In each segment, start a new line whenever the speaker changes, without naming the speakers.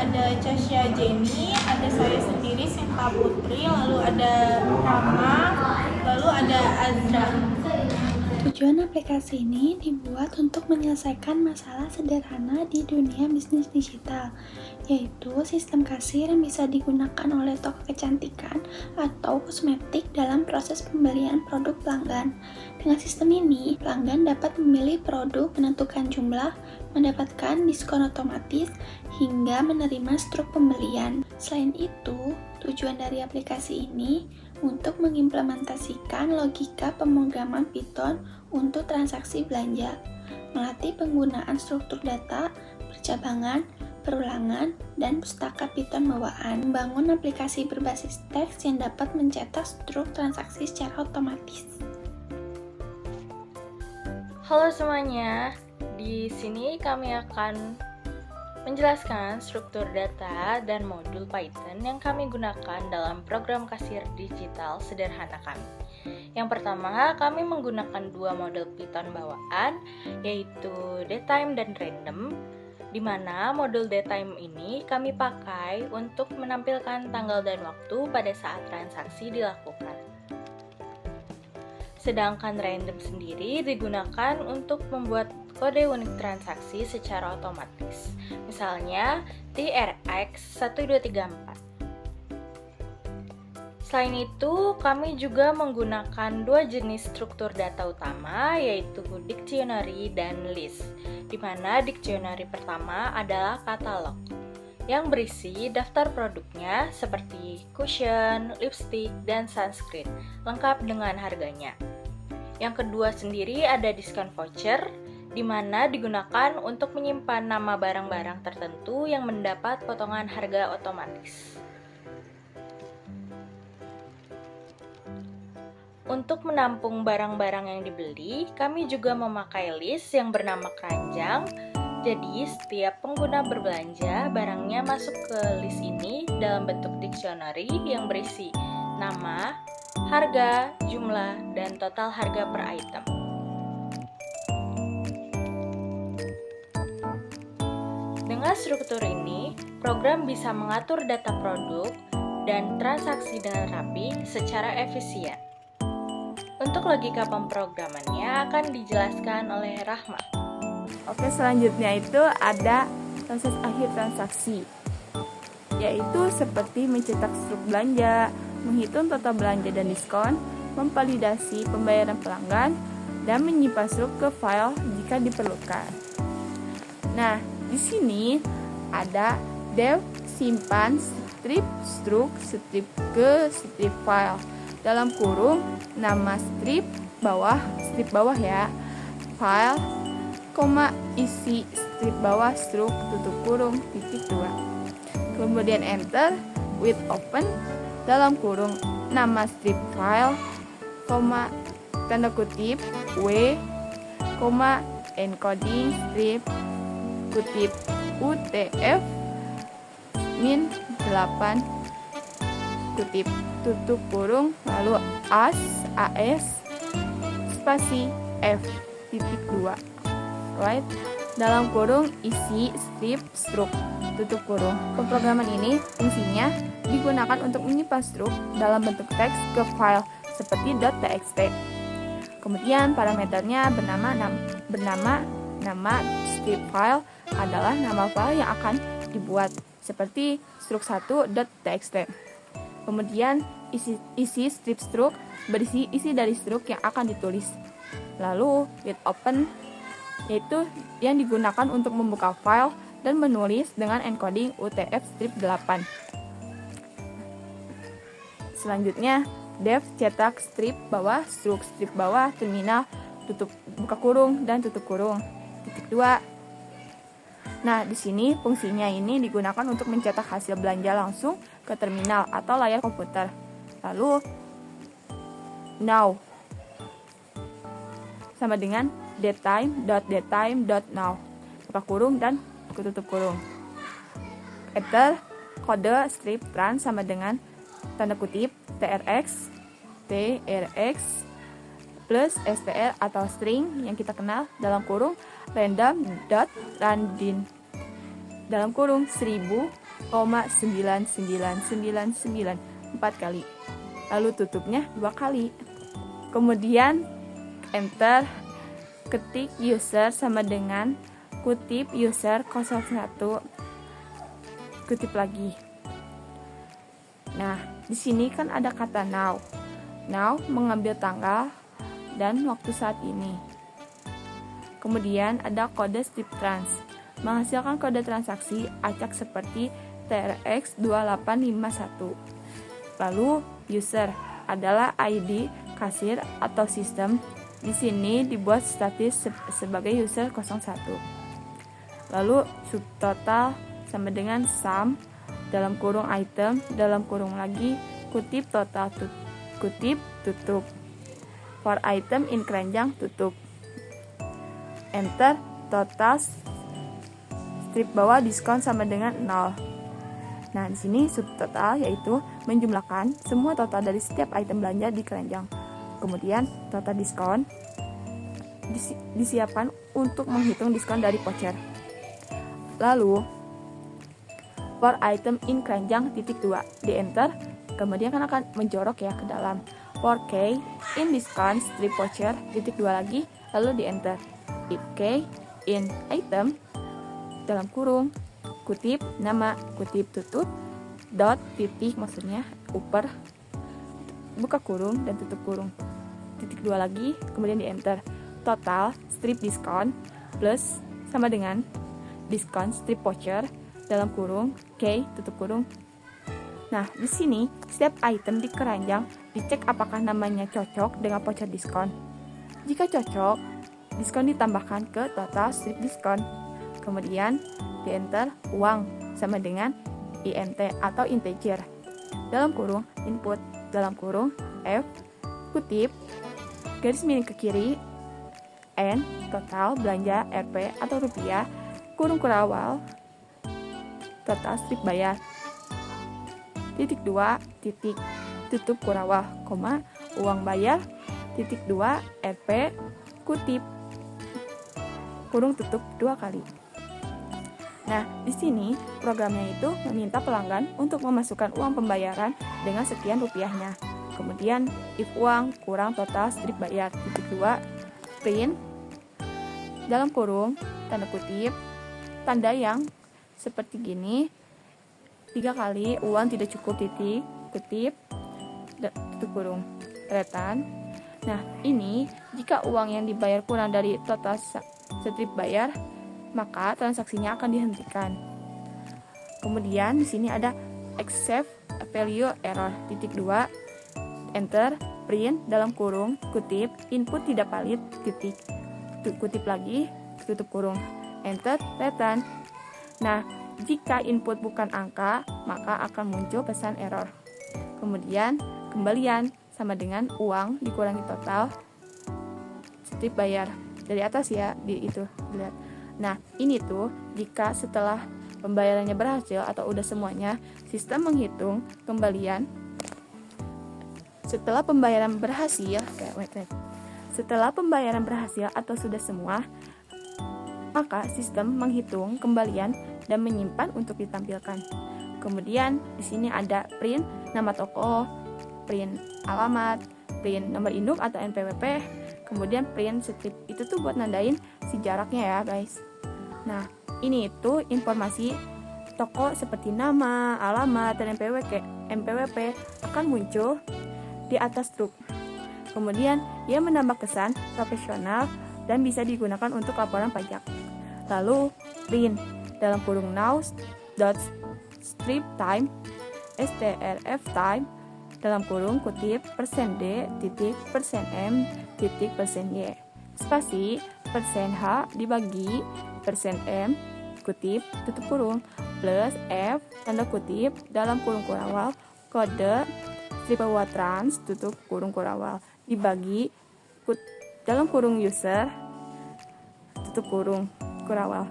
ada Casya Jenny, ada saya sendiri Sinta Putri, lalu ada Rama, lalu ada Azra.
Tujuan aplikasi ini dibuat untuk menyelesaikan masalah sederhana di dunia bisnis digital, yaitu sistem kasir yang bisa digunakan oleh toko kecantikan atau kosmetik dalam proses pembelian produk pelanggan. Dengan sistem ini, pelanggan dapat memilih produk, menentukan jumlah, mendapatkan diskon otomatis, hingga menerima struk pembelian. Selain itu, tujuan dari aplikasi ini untuk mengimplementasikan logika pemrograman Python untuk transaksi belanja, melatih penggunaan struktur data, percabangan, perulangan, dan pustaka Python bawaan, membangun aplikasi berbasis teks yang dapat mencetak struk transaksi secara otomatis.
Halo semuanya, di sini kami akan menjelaskan struktur data dan modul Python yang kami gunakan dalam program kasir digital sederhana kami. Yang pertama, kami menggunakan dua model Python bawaan, yaitu datetime dan random, di mana modul datetime ini kami pakai untuk menampilkan tanggal dan waktu pada saat transaksi dilakukan. Sedangkan random sendiri digunakan untuk membuat kode unik transaksi secara otomatis. Misalnya TRX1234. Selain itu, kami juga menggunakan dua jenis struktur data utama, yaitu dictionary dan list, di mana dictionary pertama adalah katalog, yang berisi daftar produknya seperti cushion, lipstick, dan sunscreen, lengkap dengan harganya. Yang kedua sendiri ada diskon voucher, di mana digunakan untuk menyimpan nama barang-barang tertentu yang mendapat potongan harga otomatis. Untuk menampung barang-barang yang dibeli, kami juga memakai list yang bernama keranjang. Jadi, setiap pengguna berbelanja, barangnya masuk ke list ini dalam bentuk dictionary yang berisi nama, harga, jumlah, dan total harga per item. Dengan struktur ini, program bisa mengatur data produk dan transaksi dengan rapi secara efisien. Untuk logika pemrogramannya akan dijelaskan oleh Rahma.
Oke, selanjutnya itu ada proses akhir transaksi, yaitu seperti mencetak struk belanja, menghitung total belanja dan diskon, memvalidasi pembayaran pelanggan, dan menyimpan struk ke file jika diperlukan. Nah, di sini ada dev simpan strip struk strip ke strip file dalam kurung nama strip bawah ya, file, isi strip bawah struk tutup kurung titik 2. Kemudian enter with open dalam kurung nama strip file, tanda kutip w, encoding strip kutip utf min 8 kutip tutup kurung lalu as spasi f titik 2 right dalam kurung isi strip struk tutup kurung. Pemrograman ini fungsinya digunakan untuk menyimpan struk dalam bentuk teks ke file seperti .txt. Kemudian parameternya bernama nama strip file adalah nama file yang akan dibuat seperti struk1.txt. Kemudian isi strip struk berisi isi dari struk yang akan ditulis. Lalu with open yaitu yang digunakan untuk membuka file dan menulis dengan encoding UTF strip 8. Selanjutnya dev cetak strip bawah struk strip bawah terminal tutup buka kurung dan tutup kurung titik 2. Nah, di sini fungsinya ini digunakan untuk mencetak hasil belanja langsung ke terminal atau layar komputer. Lalu now sama dengan datetime.datetime.now buka kurung dan tutup kurung. Enter kode strip trans sama dengan tanda kutip trx plus str atau string yang kita kenal dalam kurung random.randin dalam kurung 1000,9999 4 kali. Lalu tutupnya 2 kali. Kemudian enter, ketik user sama dengan kutip user 01, kutip lagi. Nah, di sini kan ada kata now. Now mengambil tanggal dan waktu saat ini. Kemudian ada kode strip trans, menghasilkan kode transaksi acak seperti TRX2851. Lalu user adalah ID kasir atau sistem. Di sini dibuat statis sebagai user 01. Lalu subtotal sama dengan sum dalam kurung item dalam kurung lagi kutip total kutip tutup. For item in keranjang tutup. Enter, total strip bawah diskon sama dengan 0. Nah, di sini subtotal yaitu menjumlahkan semua total dari setiap item belanja di keranjang. Kemudian total diskon disiapkan untuk menghitung diskon dari voucher. Lalu for item in keranjang titik 2 di enter, kemudian akan menjorok ya ke dalam. For K in discount strip voucher titik 2 lagi, lalu di enter. If K in item dalam kurung kutip nama kutip tutup dot titik maksudnya upper buka kurung dan tutup kurung titik 2 lagi, kemudian di enter. Total strip diskon plus sama dengan diskon strip voucher dalam kurung K tutup kurung. Nah, di sini setiap item di keranjang dicek apakah namanya cocok dengan voucher diskon. Jika cocok, diskon ditambahkan ke total strip diskon. Kemudian di enter uang sama dengan INT atau integer dalam kurung input dalam kurung F kutip garis miring ke kiri N total belanja Rp atau rupiah kurung kurawal total strip bayar titik 2 titik tutup kurawal koma uang bayar titik 2 Rp kutip kurung tutup 2 kali. Nah, di sini programnya itu meminta pelanggan untuk memasukkan uang pembayaran dengan sekian rupiahnya. Kemudian if uang kurang total strip bayar titik 2 print dalam kurung tanda kutip tanda yang seperti gini 3 kali uang tidak cukup titik kutip tutup kurung retan. Nah, ini jika uang yang dibayar kurang dari total strip bayar, maka transaksinya akan dihentikan. Kemudian di sini ada accept value error titik 2 enter print dalam kurung kutip input tidak valid titik kutip lagi tutup kurung enter return. Nah, jika input bukan angka, maka akan muncul pesan error. Kemudian kembalian sama dengan uang dikurangi total strip bayar dari atas ya, di itu lihat. Nah, ini tuh jika setelah pembayarannya berhasil atau udah semuanya, sistem menghitung kembalian setelah pembayaran berhasil. Setelah pembayaran berhasil atau sudah semua, maka sistem menghitung kembalian dan menyimpan untuk ditampilkan. Kemudian di sini ada print nama toko, print alamat, print nomor induk atau NPWP, kemudian print strip itu tuh buat nandain si jaraknya ya guys. Nah, ini itu informasi toko seperti nama, alamat, dan NPWP akan muncul di atas truk. Kemudian ia menambah kesan profesional dan bisa digunakan untuk laporan pajak. Lalu print dalam kurung now dot strip time strf time dalam kurung kutip %d titik %m titik %y spasi %h dibagi %m kutip tutup kurung plus f tanda kutip dalam kurung kurawal kode strip bawah trans tutup kurung kurawal dibagi dalam kurung user tutup kurung kurawal.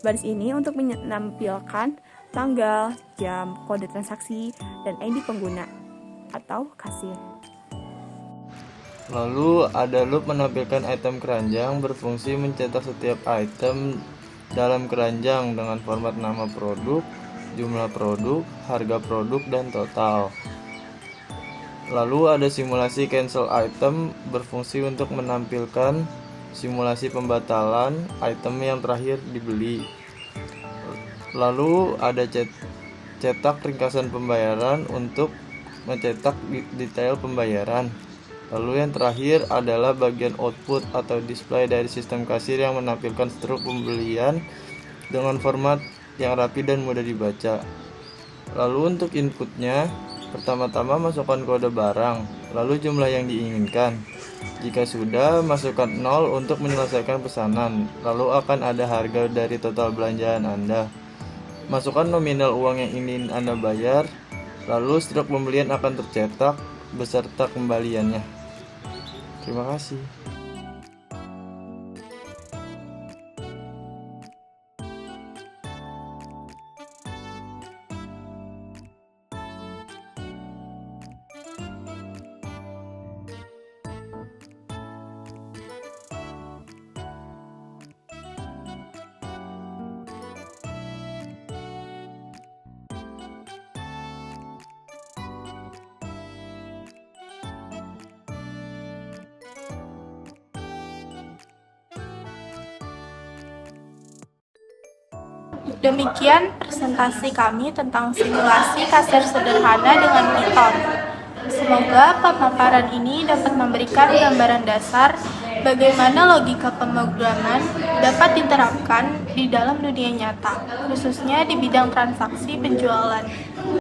Baris ini untuk menampilkan tanggal, jam, kode transaksi, dan ID pengguna atau kasir.
Lalu ada loop menampilkan item keranjang berfungsi mencetak setiap item dalam keranjang dengan format nama produk, jumlah produk, harga produk, dan total. Lalu ada simulasi cancel item berfungsi untuk menampilkan simulasi pembatalan item yang terakhir dibeli. Lalu ada cetak ringkasan pembayaran untuk mencetak detail pembayaran. Lalu yang terakhir adalah bagian output atau display dari sistem kasir yang menampilkan struk pembelian dengan format yang rapi dan mudah dibaca. Lalu untuk inputnya, pertama-tama masukkan kode barang, lalu jumlah yang diinginkan. Jika sudah, masukkan 0 untuk menyelesaikan pesanan, lalu akan ada harga dari total belanjaan Anda. Masukkan nominal uang yang ingin Anda bayar, lalu struk pembelian akan tercetak beserta kembaliannya. Terima kasih.
Demikian presentasi kami tentang simulasi kasir sederhana dengan Python. Semoga pemaparan ini dapat memberikan gambaran dasar bagaimana logika pemrograman dapat diterapkan di dalam dunia nyata, khususnya di bidang transaksi penjualan.